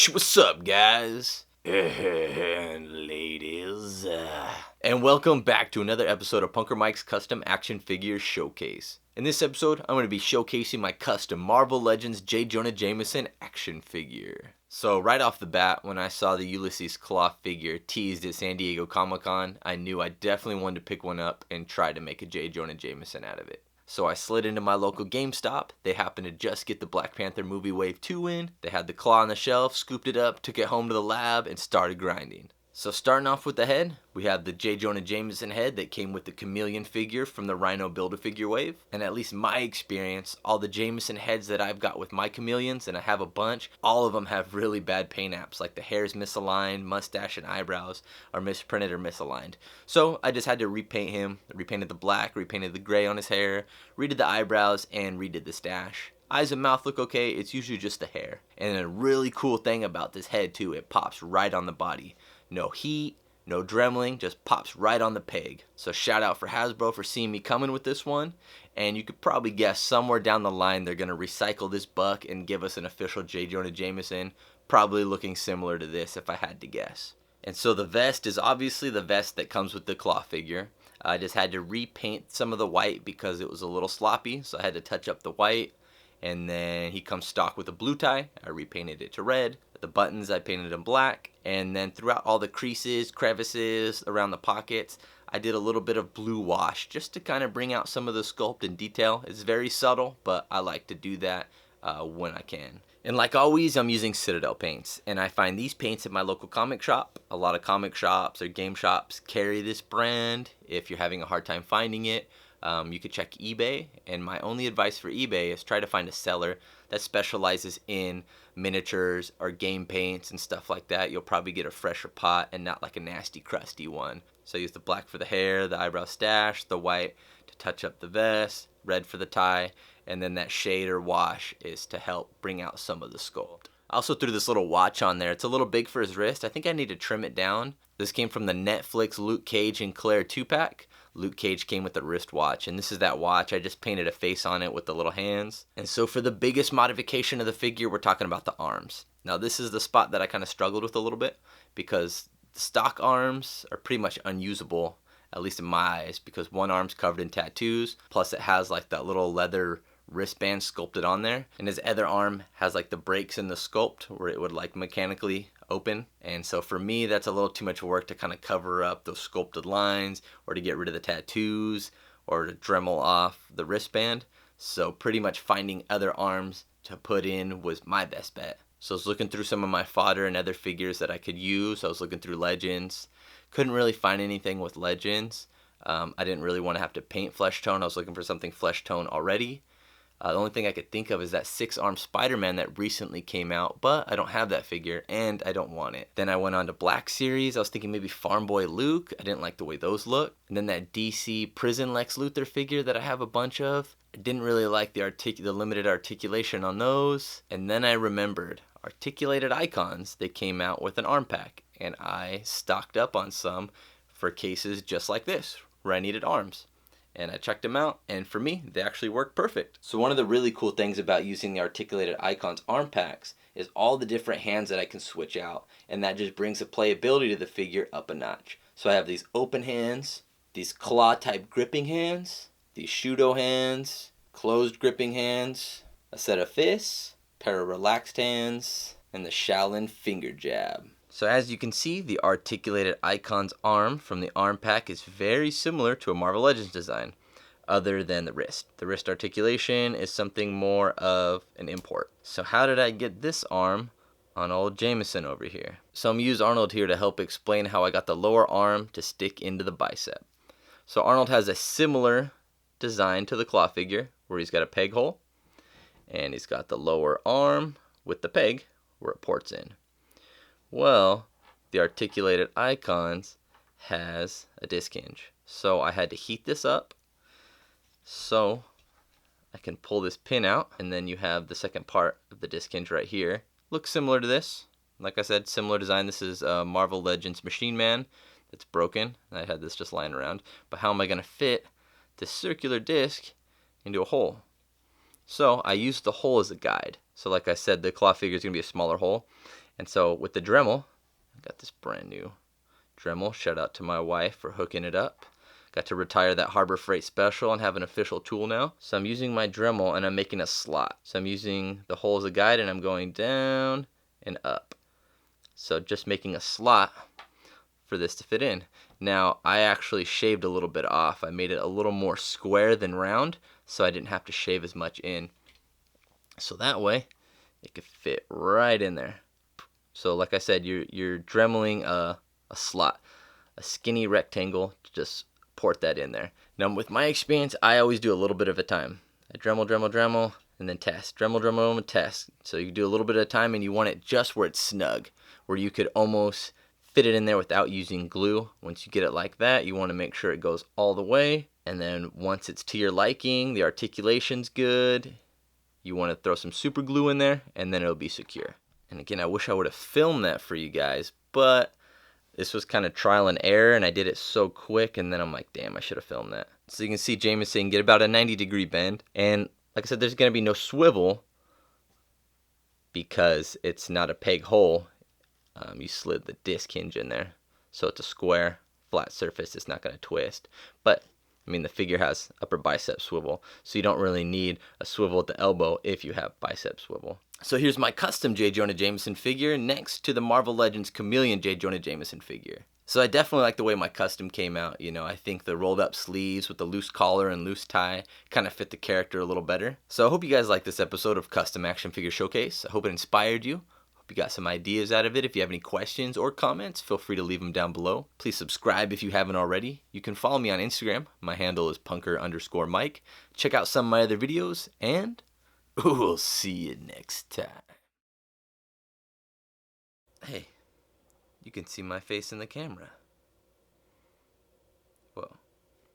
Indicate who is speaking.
Speaker 1: What's up, guys? And ladies. And welcome back to another episode of Punker Mike's Custom Action Figures Showcase. In this episode, I'm going to be showcasing my custom Marvel Legends J. Jonah Jameson action figure. So right off the bat, when I saw the Ulysses Claw figure teased at San Diego Comic-Con, I knew I definitely wanted to pick one up and try to make a J. Jonah Jameson out of it. So I slid into my local GameStop. They happened to just get the Black Panther movie Wave 2 in. They had the claw on the shelf, scooped it up, took it home to the lab, and started grinding. So starting off with the head, we have the J. Jonah Jameson head that came with the chameleon figure from the Rhino Build-A-Figure wave. And at least my experience, all the Jameson heads that I've got with my chameleons, and I have a bunch, all of them have really bad paint apps, like the hair's misaligned, mustache and eyebrows are misprinted or misaligned. So I just had to repaint him, repainted the black, repainted the gray on his hair, redid the eyebrows, and redid the stash. Eyes and mouth look okay, it's usually just the hair. And a really cool thing about this head too, it pops right on the body. No heat, no dremeling, just pops right on the peg. So shout out for Hasbro for seeing me coming with this one. And you could probably guess somewhere down the line they're going to recycle this buck and give us an official J. Jonah Jameson, probably looking similar to this if I had to guess. And so the vest is obviously the vest that comes with the claw figure. I just had to repaint some of the white because it was a little sloppy, so I had to touch up the white. And then he comes stock with a blue tie. I repainted it to red. The buttons I painted them black. And then throughout all the creases, crevices, around the pockets, I did a little bit of blue wash just to kind of bring out some of the sculpt and detail. It's very subtle, but I like to do that when I can. And like always, I'm using Citadel paints. And I find these paints at my local comic shop. A lot of comic shops or game shops carry this brand. If you're having a hard time finding it, you could check eBay, and my only advice for eBay is try to find a seller that specializes in miniatures or game paints and stuff like that. You'll probably get a fresher pot and not like a nasty crusty one. So I use the black for the hair, the eyebrow stash, the white to touch up the vest, red for the tie, and then that shade or wash is to help bring out some of the sculpt. I also threw this little watch on there. It's a little big for his wrist. I think I need to trim it down. This came from the Netflix Luke Cage and Claire 2-pack. Luke Cage came with a wristwatch, and this is that watch. I just painted a face on it with the little hands. And so for the biggest modification of the figure, we're talking about the arms. Now this is the spot that I kind of struggled with a little bit because the stock arms are pretty much unusable, at least in my eyes, because one arm's covered in tattoos, plus it has like that little leather wristband sculpted on there, and his other arm has like the breaks in the sculpt where it would like mechanically open. And so for me, that's a little too much work to kind of cover up those sculpted lines or to get rid of the tattoos or to Dremel off the wristband. So pretty much finding other arms to put in was my best bet. So I was looking through some of my fodder and other figures that I could use. I was looking through Legends. Couldn't really find anything with Legends. I didn't really want to have to paint flesh tone. I was looking for something flesh tone already. The only thing I could think of is that 6-arm Spider-Man that recently came out, but I don't have that figure, and I don't want it. Then I went on to Black Series. I was thinking maybe Farm Boy Luke. I didn't like the way those look. And then that DC Prison Lex Luthor figure that I have a bunch of. I didn't really like the limited articulation on those. And then I remembered Articulated Icons. They came out with an arm pack, and I stocked up on some for cases just like this, where I needed arms. And I checked them out, and for me, they actually work perfect. So one of the really cool things about using the Articulated Icons arm packs is all the different hands that I can switch out, and that just brings the playability to the figure up a notch. So I have these open hands, these claw-type gripping hands, these Shudo hands, closed gripping hands, a set of fists, pair of relaxed hands, and the Shaolin finger jab. So as you can see, the Articulated Icons arm from the arm pack is very similar to a Marvel Legends design, other than the wrist. The wrist articulation is something more of an import. So how did I get this arm on old Jameson over here? So I'm going to use Arnold here to help explain how I got the lower arm to stick into the bicep. So Arnold has a similar design to the claw figure, where he's got a peg hole, and he's got the lower arm with the peg where it ports in. Well, the Articulated Icons has a disc hinge. So I had to heat this up so I can pull this pin out, and then you have the second part of the disc hinge right here. Looks similar to this. Like I said, similar design. This is Marvel Legends Machine Man that's broken. I had this just lying around. But how am I going to fit this circular disc into a hole? So I used the hole as a guide. So like I said, the claw figure is going to be a smaller hole. And so with the Dremel, I got this brand new Dremel. Shout out to my wife for hooking it up. Got to retire that Harbor Freight Special and have an official tool now. So I'm using my Dremel and I'm making a slot. So I'm using the hole as a guide and I'm going down and up. So just making a slot for this to fit in. Now I actually shaved a little bit off. I made it a little more square than round so I didn't have to shave as much in. So that way it could fit right in there. So like I said, you're dremeling a slot, a skinny rectangle to just port that in there. Now with my experience, I always do a little bit at a time. I Dremel, and then test. Dremel, and test. So you do a little bit at a time and you want it just where it's snug, where you could almost fit it in there without using glue. Once you get it like that, you want to make sure it goes all the way. And then once it's to your liking, the articulation's good, you want to throw some super glue in there and then it'll be secure. And again, I wish I would have filmed that for you guys, but this was kind of trial and error, and I did it so quick, and then I'm like, damn, I should have filmed that. So you can see Jameson get about a 90-degree bend, and like I said, there's going to be no swivel because it's not a peg hole. You slid the disc hinge in there, so it's a square, flat surface. It's not going to twist. But, I mean, the figure has upper bicep swivel, so you don't really need a swivel at the elbow if you have bicep swivel. So here's my custom J. Jonah Jameson figure next to the Marvel Legends Chameleon J. Jonah Jameson figure. So I definitely like the way my custom came out. You know, I think the rolled up sleeves with the loose collar and loose tie kind of fit the character a little better. So I hope you guys like this episode of Custom Action Figure Showcase. I hope it inspired you. Hope you got some ideas out of it. If you have any questions or comments, feel free to leave them down below. Please subscribe if you haven't already. You can follow me on Instagram. My handle is punker_Mike. Check out some of my other videos, and we'll see you next time. Hey, you can see my face in the camera.